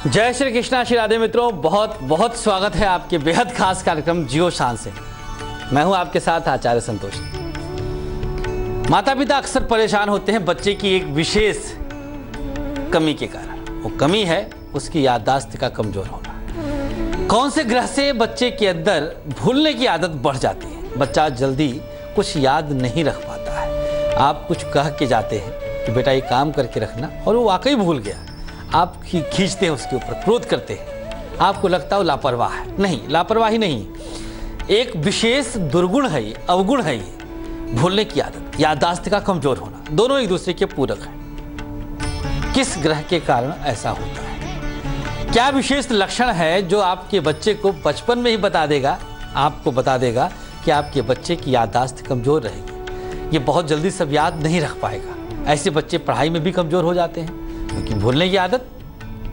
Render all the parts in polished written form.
जय श्री कृष्णा, श्री राधे मित्रों, बहुत बहुत स्वागत है आपके बेहद खास कार्यक्रम जियो शान से। मैं हूं आपके साथ आचार्य संतोष। माता पिता अक्सर परेशान होते हैं बच्चे की एक विशेष कमी के कारण। वो कमी है उसकी याददाश्त का कमजोर होना। कौन से ग्रह से बच्चे के अंदर भूलने की आदत बढ़ जाती है। बच्चा जल्दी कुछ याद नहीं रख पाता है। आप कुछ कह के जाते हैं कि बेटा ये काम करके रखना, और वो वाकई भूल गया। आप खींचते हैं उसके ऊपर, क्रोध करते हैं। आपको लगता है लापरवाह है। नहीं, लापरवाही नहीं, एक विशेष दुर्गुण है ये, अवगुण है ये। भूलने की आदत, याददाश्त का कमजोर होना, दोनों एक दूसरे के पूरक हैं। किस ग्रह के कारण ऐसा होता है? क्या विशेष लक्षण है जो आपके बच्चे को बचपन में ही बता देगा, आपको बता देगा कि आपके बच्चे की याददाश्त कमजोर रहेगी। ये बहुत जल्दी सब याद नहीं रख पाएगा। ऐसे बच्चे पढ़ाई में भी कमजोर हो जाते हैं क्योंकि भूलने की आदत,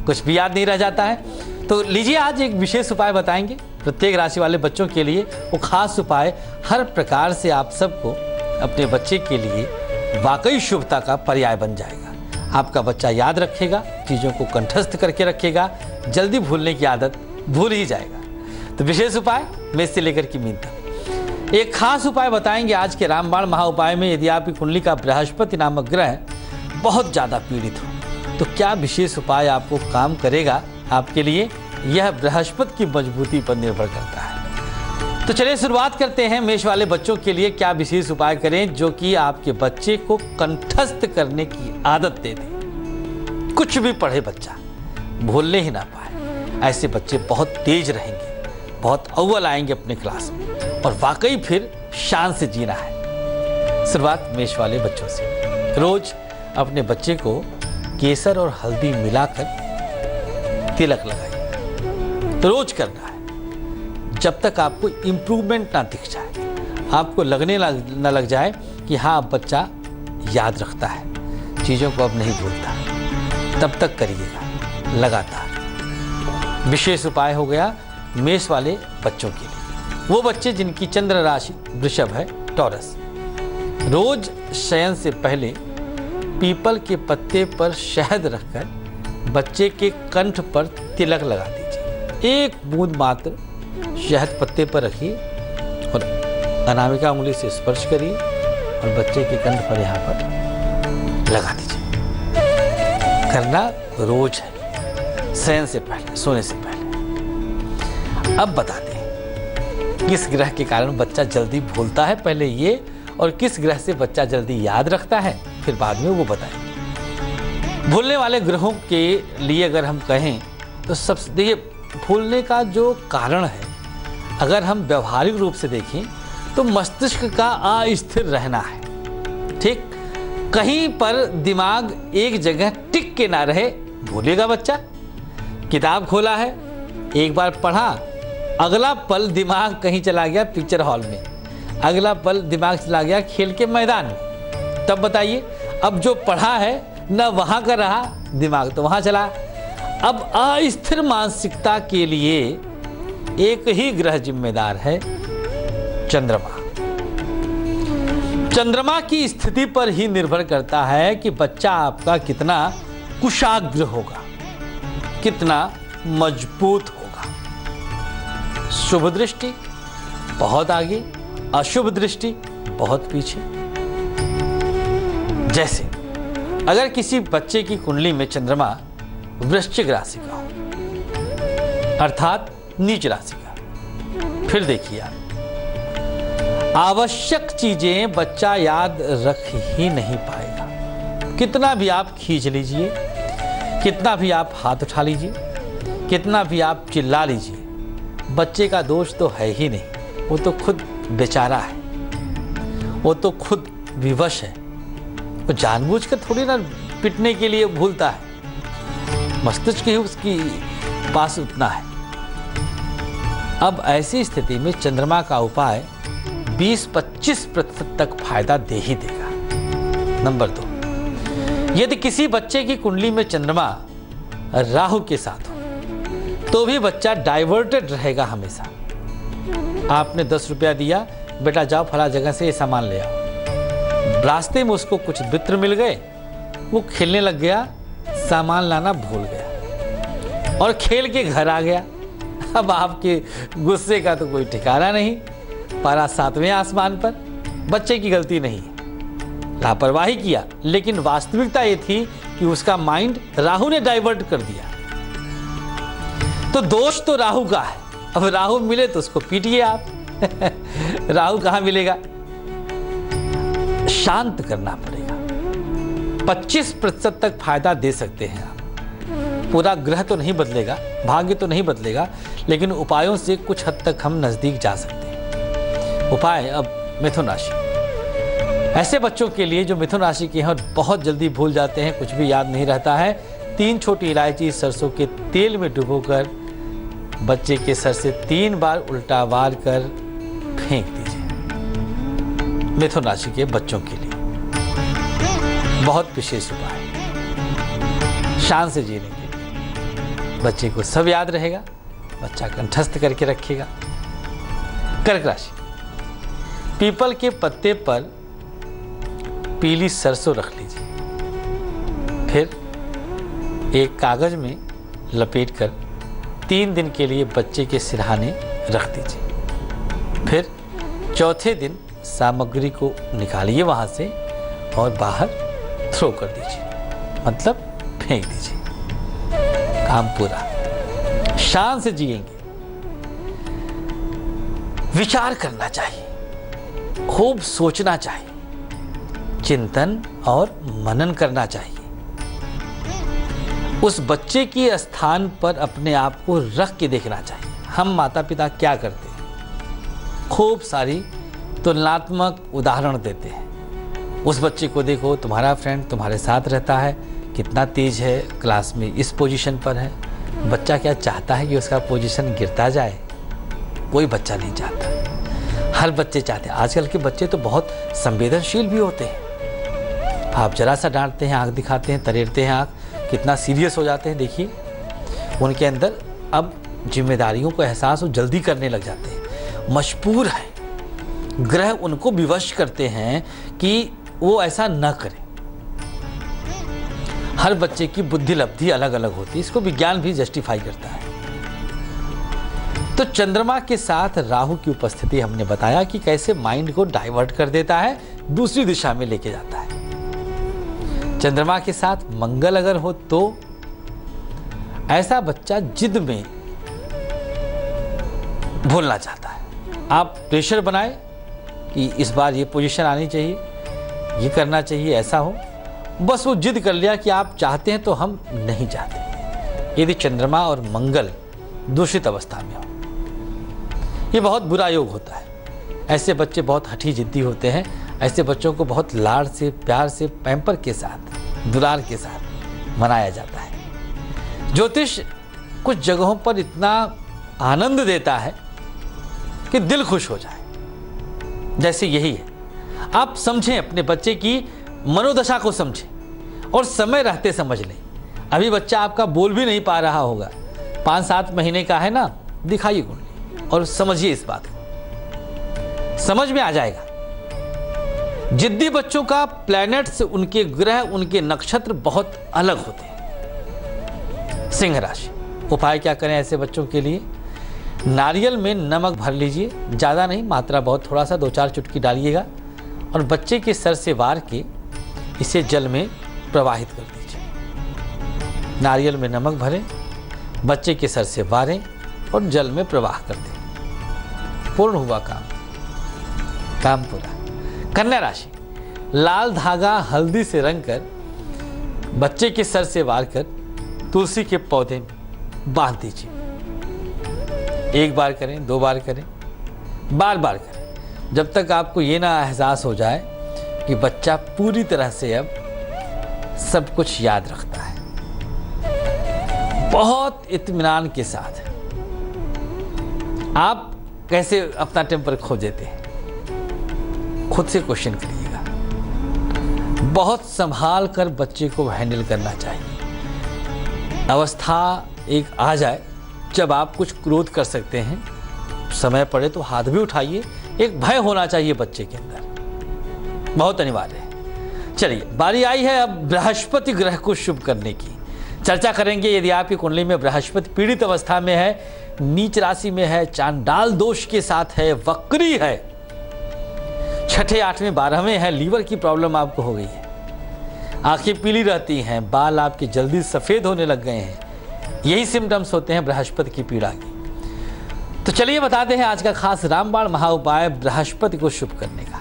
कुछ भी याद नहीं रह जाता है। तो लीजिए, आज एक विशेष उपाय बताएंगे प्रत्येक राशि वाले बच्चों के लिए। वो खास उपाय हर प्रकार से आप सबको अपने बच्चे के लिए वाकई शुभता का पर्याय बन जाएगा। आपका बच्चा याद रखेगा, चीज़ों को कंठस्थ करके रखेगा, जल्दी भूलने की आदत भूल ही जाएगा। तो विशेष उपाय मेष से लेकर की मीन तक एक खास उपाय बताएंगे आज के रामबाण महाउपाय में। यदि आपकी कुंडली का बृहस्पति नामक ग्रह बहुत ज़्यादा पीड़ित हो तो क्या विशेष उपाय आपको काम करेगा आपके लिए, यह बृहस्पति की मजबूती पर निर्भर करता है। तो चलिए शुरुआत करते हैं। मेष वाले बच्चों के लिए क्या विशेष उपाय करें जो कि आपके बच्चे को कंठस्थ करने की आदत दे दे। कुछ भी पढ़े बच्चा भूलने ही ना पाए। ऐसे बच्चे बहुत तेज रहेंगे, बहुत अव्वल आएंगे अपने क्लास में, और वाकई फिर शान से जीना है। शुरुआत मेष वाले बच्चों से। रोज अपने बच्चे को केसर और हल्दी मिलाकर तिलक लगाइए। तो रोज करना है जब तक आपको इम्प्रूवमेंट ना दिख जाए, आपको लगने ना लग जाए कि हाँ बच्चा याद रखता है, चीज़ों को अब नहीं भूलता, तब तक करिएगा लगातार। विशेष उपाय हो गया मेष वाले बच्चों के लिए। वो बच्चे जिनकी चंद्र राशि वृषभ है, टॉरस। रोज शयन से पहले पीपल के पत्ते पर शहद रखकर बच्चे के कंठ पर तिलक लगा दीजिए। एक बूंद मात्र शहद पत्ते पर रखिए और अनामिका उंगली से स्पर्श करिए और बच्चे के कंठ पर यहाँ पर लगा दीजिए। करना रोज है, शयन से पहले, सोने से पहले। अब बताते हैं किस ग्रह के कारण बच्चा जल्दी भूलता है पहले ये, और किस ग्रह से बच्चा जल्दी याद रखता है फिर बाद में वो बताएंगे। भूलने वाले ग्रहों के लिए अगर हम कहें तो सबसे देखिए, भूलने का जो कारण है अगर हम व्यवहारिक रूप से देखें तो मस्तिष्क का अस्थिर रहना है। ठीक, कहीं पर दिमाग एक जगह टिक के ना रहे, भूलेगा बच्चा। किताब खोला है, एक बार पढ़ा, अगला पल दिमाग कहीं चला गया पिक्चर हॉल में, अगला पल दिमाग चला गया खेल के मैदान में। तब बताइए, अब जो पढ़ा है न वहां का रहा, दिमाग तो वहां चला। अब अस्थिर मानसिकता के लिए एक ही ग्रह जिम्मेदार है, चंद्रमा। चंद्रमा की स्थिति पर ही निर्भर करता है कि बच्चा आपका कितना कुशाग्र होगा, कितना मजबूत होगा। शुभ दृष्टि बहुत आगे, अशुभ दृष्टि बहुत पीछे। जैसे अगर किसी बच्चे की कुंडली में चंद्रमा वृश्चिक राशि का हो, अर्थात नीच राशि का, फिर देखिए आप आवश्यक चीजें बच्चा याद रख ही नहीं पाएगा। कितना भी आप खींच लीजिए, कितना भी आप हाथ उठा लीजिए, कितना भी आप चिल्ला लीजिए, बच्चे का दोष तो है ही नहीं। वो तो खुद बेचारा है, वो तो खुद विवश है। वो जानबूझकर थोड़ी ना पिटने के लिए भूलता है, मस्तिष्क ही उसकी पास उतना है। अब ऐसी स्थिति में चंद्रमा का उपाय 20-25% तक फायदा दे ही देगा। नंबर 2, यदि किसी बच्चे की कुंडली में चंद्रमा राहु के साथ हो तो भी बच्चा डाइवर्टेड रहेगा हमेशा। आपने 10 रुपया दिया, बेटा जाओ फला जगह से ये सामान ले आओ, रास्ते में उसको कुछ मित्र मिल गए, वो खेलने लग गया, सामान लाना भूल गया। और खेल के घर आ गया। अब आपके गुस्से का तो कोई ठिकाना नहीं, पारा 7वें आसमान पर। बच्चे की गलती नहीं है, लापरवाही किया, लेकिन वास्तविकता ये थी कि उसका माइंड राहु ने डाइवर्ट कर दिया। तो दोष तो राहु का है। अब राहु मिले तो उसको पीटिए आप। राहु कहां मिलेगा? शांत करना पड़ेगा। 25% तक फायदा दे सकते हैं आप। पूरा ग्रह तो नहीं बदलेगा, भाग्य तो नहीं बदलेगा, लेकिन उपायों से कुछ हद तक हम नजदीक जा सकते हैं। उपाय अब मिथुन राशि, ऐसे बच्चों के लिए जो मिथुन राशि के हैं और बहुत जल्दी भूल जाते हैं, कुछ भी याद नहीं रहता है, 3 छोटी इलायची सरसों के तेल में डुबोकर बच्चे के सर से 3 बार उल्टा वार कर फेंक दीजिए। मिथुन राशि के बच्चों के लिए बहुत विशेष उपाय, शान से जीने के लिए। बच्चे को सब याद रहेगा, बच्चा कंठस्थ करके रखेगा। कर्क राशि, पीपल के पत्ते पर पीली सरसों रख लीजिए, फिर एक कागज में लपेटकर 3 दिन के लिए बच्चे के सिरहाने रख दीजिए। फिर चौथे दिन सामग्री को निकालिए वहां से और बाहर थ्रो कर दीजिए, मतलब फेंक दीजिए। काम पूरा। शान से जिएंगे। विचार करना चाहिए, खूब सोचना चाहिए, चिंतन और मनन करना चाहिए। उस बच्चे के स्थान पर अपने आप को रख के देखना चाहिए। हम माता पिता क्या करते हैं? खूब सारी तुलनात्मक उदाहरण देते हैं। उस बच्चे को देखो, तुम्हारा फ्रेंड तुम्हारे साथ रहता है, कितना तेज है, क्लास में इस पोजीशन पर है। बच्चा क्या चाहता है कि उसका पोजीशन गिरता जाए? कोई बच्चा नहीं चाहता। हर बच्चे चाहते हैं। आजकल के बच्चे तो बहुत संवेदनशील भी होते हैं। आप जरा सा डांटते हैं, आंख दिखाते हैं, तरेरते हैं आंख, कितना सीरियस हो जाते हैं। देखिए, उनके अंदर अब जिम्मेदारियों का एहसास वो जल्दी करने लग जाते हैं। मजबूर है, ग्रह उनको विवश करते हैं कि वो ऐसा न करें। हर बच्चे की बुद्धि लब्धि अलग अलग होती है, इसको विज्ञान भी जस्टिफाई करता है। तो चंद्रमा के साथ राहु की उपस्थिति हमने बताया कि कैसे माइंड को डाइवर्ट कर देता है, दूसरी दिशा में लेके जाता है। चंद्रमा के साथ मंगल अगर हो तो ऐसा बच्चा जिद में भूलना चाहता है। आप प्रेशर बनाए कि इस बार ये पोजीशन आनी चाहिए, ये करना चाहिए, ऐसा हो, बस वो जिद कर लिया कि आप चाहते हैं तो हम नहीं चाहते। यदि चंद्रमा और मंगल दूषित अवस्था में हो, ये बहुत बुरा योग होता है। ऐसे बच्चे बहुत हठी जिद्दी होते हैं। ऐसे बच्चों को बहुत लाड़ से, प्यार से, पैम्पर के साथ, दुलार के साथ मनाया जाता है। ज्योतिष कुछ जगहों पर इतना आनंद देता है कि दिल खुश हो जाए। जैसे यही है, आप समझें, अपने बच्चे की मनोदशा को समझें और समय रहते समझ लें। अभी बच्चा आपका बोल भी नहीं पा रहा होगा, 5-7 महीने का है ना, दिखाइए कुंडली और समझिए इस बात को, समझ में आ जाएगा। जिद्दी बच्चों का प्लैनेट्स, उनके ग्रह, उनके नक्षत्र बहुत अलग होते हैं। सिंह राशि, उपाय क्या करें ऐसे बच्चों के लिए? नारियल में नमक भर लीजिए, ज़्यादा नहीं, मात्रा बहुत, थोड़ा सा 2-4 चुटकी डालिएगा और बच्चे के सर से वार के इसे जल में प्रवाहित कर दीजिए। नारियल में नमक भरें, बच्चे के सर से वारें और जल में प्रवाह कर दें। पूर्ण हुआ काम पूरा। कन्या राशि, लाल धागा हल्दी से रंगकर बच्चे के सर से वार कर तुलसी के पौधे में बांध दीजिए। 1 बार करें, 2 बार करें, बार बार करें, जब तक आपको ये ना एहसास हो जाए कि बच्चा पूरी तरह से अब सब कुछ याद रखता है। बहुत इत्मीनान के साथ आप कैसे अपना टेम्पर खो देते हैं, खुद से क्वेश्चन करिएगा। बहुत संभाल कर बच्चे को हैंडल करना चाहिए। अवस्था एक आ जाए जब आप कुछ क्रोध कर सकते हैं, समय पड़े तो हाथ भी उठाइए। एक भय होना चाहिए बच्चे के अंदर, बहुत अनिवार्य है। चलिए, बारी आई है अब बृहस्पति ग्रह को शुभ करने की। चर्चा करेंगे यदि आपकी कुंडली में बृहस्पति पीड़ित अवस्था में है, नीच राशि में है, चांडाल दोष के साथ है, वक्री है, छठे, आठवें, 12वें है, लीवर की प्रॉब्लम आपको हो गई है, आंखें पीली रहती हैं, बाल आपके जल्दी सफेद होने लग गए हैं, यही सिम्टम्स होते हैं बृहस्पति की पीड़ा की। तो चलिए बताते हैं आज का खास रामबाण महा उपाय बृहस्पति को शुभ करने का।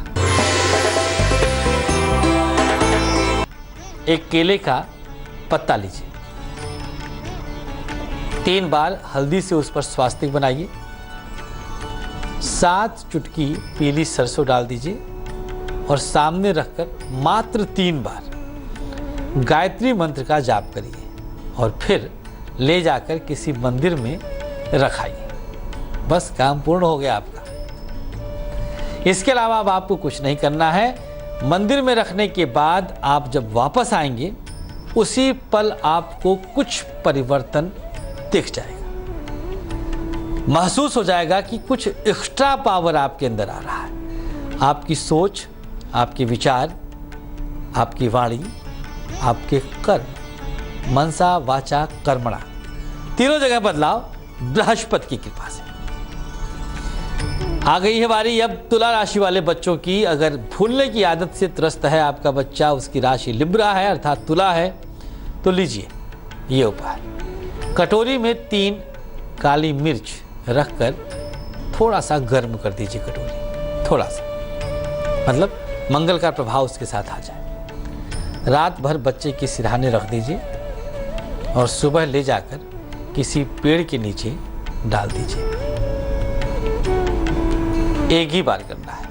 एक केले का पत्ता लीजिए, 3 बार हल्दी से उस पर स्वास्तिक बनाइए, 7 चुटकी पीली सरसों डाल दीजिए और सामने रखकर मात्र 3 बार गायत्री मंत्र का जाप करिए और फिर ले जाकर किसी मंदिर में रखाइए। बस काम पूर्ण हो गया आपका। इसके अलावा अब आपको कुछ नहीं करना है। मंदिर में रखने के बाद आप जब वापस आएंगे उसी पल आपको कुछ परिवर्तन दिख जाएगा, महसूस हो जाएगा कि कुछ एक्स्ट्रा पावर आपके अंदर आ रहा है। आपकी सोच, आपके विचार, आपकी वाणी, आपके कर्म, मनसा वाचा कर्मणा, तीनों जगह बदलाव बृहस्पति की कृपा से। आ गई है बारी अब तुला राशि वाले बच्चों की। अगर भूलने की आदत से त्रस्त है आपका बच्चा, उसकी राशि लिब्रा है अर्थात तुला है, तो लीजिए ये उपाय। कटोरी में 3 काली मिर्च रखकर थोड़ा सा गर्म कर दीजिए कटोरी, थोड़ा सा, मतलब मंगल का प्रभाव उसके साथ आ जाए। रात भर बच्चे के सिरहाने रख दीजिए और सुबह ले जाकर किसी पेड़ के नीचे डाल दीजिए। एक ही बार करना है,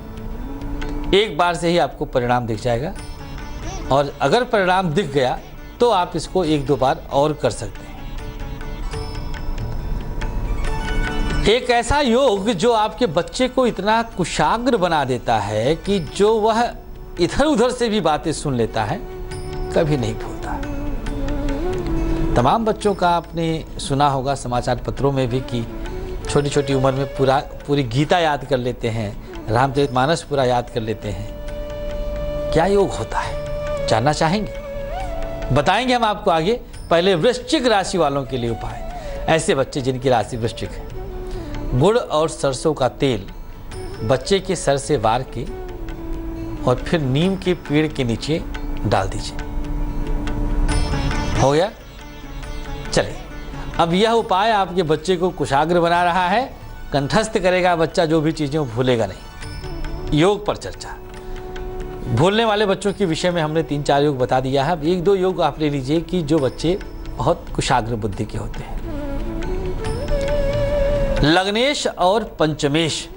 एक बार से ही आपको परिणाम दिख जाएगा और अगर परिणाम दिख गया तो आप इसको 1-2 बार और कर सकते हैं। एक ऐसा योग जो आपके बच्चे को इतना कुशाग्र बना देता है कि जो वह इधर उधर से भी बातें सुन लेता है, कभी नहीं भूलता। तमाम बच्चों का आपने सुना होगा समाचार पत्रों में भी कि छोटी छोटी उम्र में पूरी गीता याद कर लेते हैं, रामचरितमानस पूरा याद कर लेते हैं। क्या योग होता है, जानना चाहेंगे? बताएंगे हम आपको आगे। पहले वृश्चिक राशि वालों के लिए उपाय। ऐसे बच्चे जिनकी राशि वृश्चिक है, गुड़ और सरसों का तेल बच्चे के सर से वार के और फिर नीम के पेड़ के नीचे डाल दीजिए। हो गया? चलिए, अब यह उपाय आपके बच्चे को कुशाग्र बना रहा है, कंठस्थ करेगा बच्चा, जो भी चीज़ें वो भूलेगा नहीं। योग पर चर्चा। भूलने वाले बच्चों के विषय में हमने 3-4 योग बता दिया है। अब 1-2 योग आप ले लीजिए कि जो बच्चे बहुत कुशाग्र बुद्धि के होते हैं। लग्नेश और पंचमेश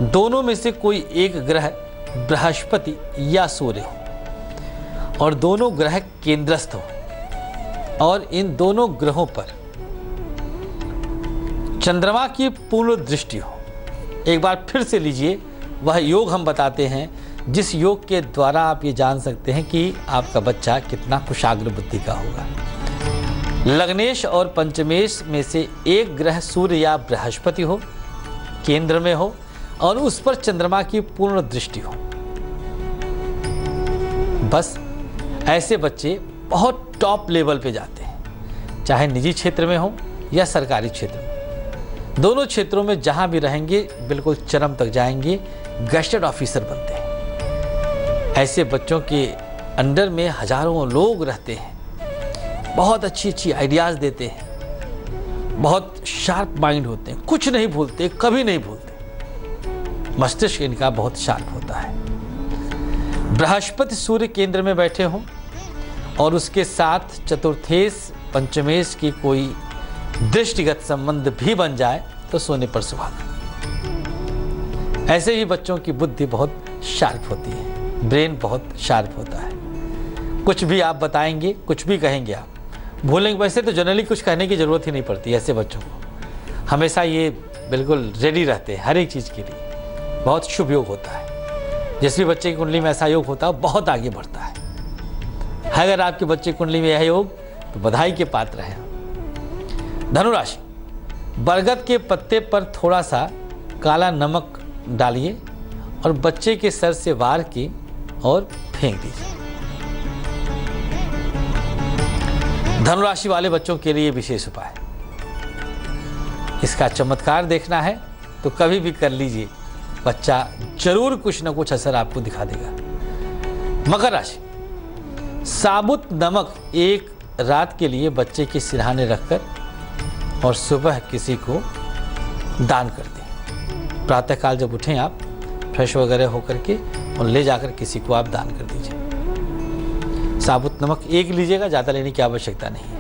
दोनों में से कोई एक ग्रह बृहस्पति या सूर्य हो और दोनों ग्रह केंद्रस्थ हो और इन दोनों ग्रहों पर चंद्रमा की पूर्ण दृष्टि हो। एक बार फिर से लीजिए, वह योग हम बताते हैं जिस योग के द्वारा आप ये जान सकते हैं कि आपका बच्चा कितना कुशाग्र बुद्धि का होगा। लग्नेश और पंचमेश में से एक ग्रह सूर्य या बृहस्पति हो, केंद्र में हो और उस पर चंद्रमा की पूर्ण दृष्टि हो। बस ऐसे बच्चे बहुत टॉप लेवल पे जाते हैं, चाहे निजी क्षेत्र में हो या सरकारी क्षेत्र में। दोनों क्षेत्रों में जहां भी रहेंगे बिल्कुल चरम तक जाएंगे, गैजेटेड ऑफिसर बनते हैं। ऐसे बच्चों के अंडर में हजारों लोग रहते हैं, बहुत अच्छी आइडियाज़ देते हैं, बहुत शार्प माइंड होते हैं, कुछ नहीं भूलते, कभी नहीं भूलते। मस्तिष्क इनका बहुत शार्प होता है। बृहस्पति सूर्य केंद्र में बैठे हों और उसके साथ चतुर्थेश पंचमेश की कोई दृष्टिगत संबंध भी बन जाए तो सोने पर सुहागा। ऐसे ही बच्चों की बुद्धि बहुत शार्प होती है, ब्रेन बहुत शार्प होता है। कुछ भी आप बताएंगे, कुछ भी कहेंगे आप भूलेंगे। वैसे तो जनरली कुछ कहने की ज़रूरत ही नहीं पड़ती ऐसे बच्चों को, हमेशा ये बिल्कुल रेडी रहते हैं हर एक चीज़ के लिए। बहुत शुभ योग होता है। जिस भी बच्चे की कुंडली में ऐसा योग होता है बहुत आगे बढ़ता है। अगर आपके बच्चे की कुंडली में यह योग तो बधाई के पात्र हैं। धनुराशि, बरगद के पत्ते पर थोड़ा सा काला नमक डालिए और बच्चे के सर से वार के और फेंक दीजिए। धनुराशि वाले बच्चों के लिए विशेष उपाय, इसका चमत्कार देखना है तो कभी भी कर लीजिए, बच्चा जरूर कुछ ना कुछ असर आपको दिखा देगा। मकर राशि, साबुत नमक एक रात के लिए बच्चे के सिरहाने रखकर और सुबह किसी को दान कर दें। प्रातःकाल जब उठें आप फ्रेश वगैरह होकर के और ले जाकर किसी को आप दान कर दीजिए। साबुत नमक एक लीजिएगा, ज़्यादा लेने की आवश्यकता नहीं है।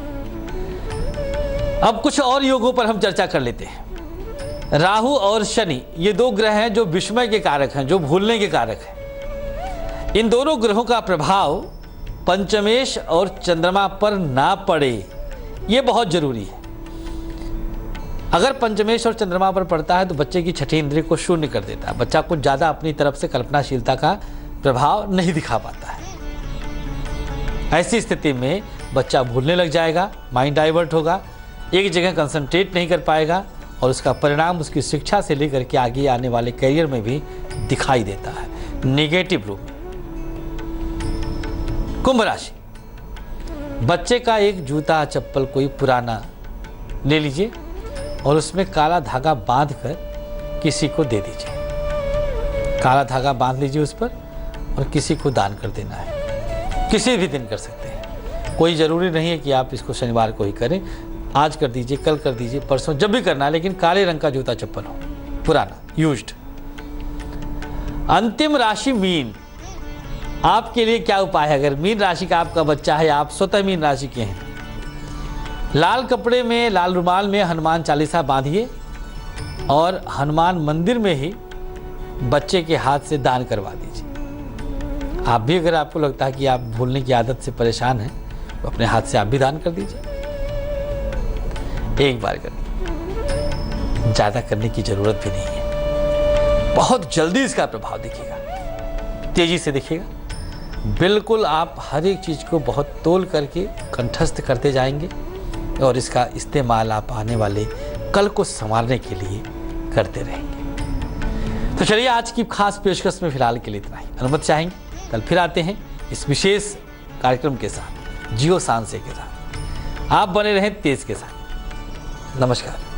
अब कुछ और योगों पर हम चर्चा कर लेते हैं। राहु और शनि ये दो ग्रह हैं जो विस्मय के कारक हैं, जो भूलने के कारक हैं। इन दोनों ग्रहों का प्रभाव पंचमेश और चंद्रमा पर ना पड़े, ये बहुत जरूरी है। अगर पंचमेश और चंद्रमा पर पड़ता है तो बच्चे की छठी इंद्रिय को शून्य कर देता है, बच्चा कुछ ज़्यादा अपनी तरफ से कल्पनाशीलता का प्रभाव नहीं दिखा पाता है। ऐसी स्थिति में बच्चा भूलने लग जाएगा, माइंड डाइवर्ट होगा, एक जगह कंसंट्रेट नहीं कर पाएगा और उसका परिणाम उसकी शिक्षा से लेकर के आगे आने वाले करियर में भी दिखाई देता है, नेगेटिव रूप में। कुंभ राशि, बच्चे का एक जूता चप्पल कोई पुराना ले लीजिए और उसमें काला धागा बांधकर किसी को दे दीजिए। काला धागा बांध लीजिए उस पर और किसी को दान कर देना है। किसी भी दिन कर सकते हैं, कोई ज़रूरी नहीं है कि आप इसको शनिवार को ही करें। आज कर दीजिए, कल कर दीजिए, परसों, जब भी करना है, लेकिन काले रंग का जूता चप्पल हो, पुराना, यूज्ड। अंतिम राशि मीन, आपके लिए क्या उपाय है? अगर मीन राशि का आपका बच्चा है, आप स्वतः मीन राशि के हैं, लाल कपड़े में, लाल रुमाल में हनुमान चालीसा बांधिए और हनुमान मंदिर में ही बच्चे के हाथ से दान करवा दीजिए। आप भी अगर आपको लगता है कि आप भूलने की आदत से परेशान हैं तो अपने हाथ से आप भी दान कर दीजिए। एक बार करिए, ज़्यादा करने की ज़रूरत भी नहीं है। बहुत जल्दी इसका प्रभाव दिखेगा, तेज़ी से दिखेगा। बिल्कुल आप हर एक चीज़ को बहुत तोल करके कंठस्थ करते जाएंगे और इसका इस्तेमाल आप आने वाले कल को संवारने के लिए करते रहेंगे। तो चलिए, आज की खास पेशकश में फिलहाल के लिए इतना ही। अनुमति चाहेंगे कल फिर आते हैं इस विशेष कार्यक्रम के साथ, जियो शान से के साथ। आप बने रहें तेज के साथ। नमस्कार।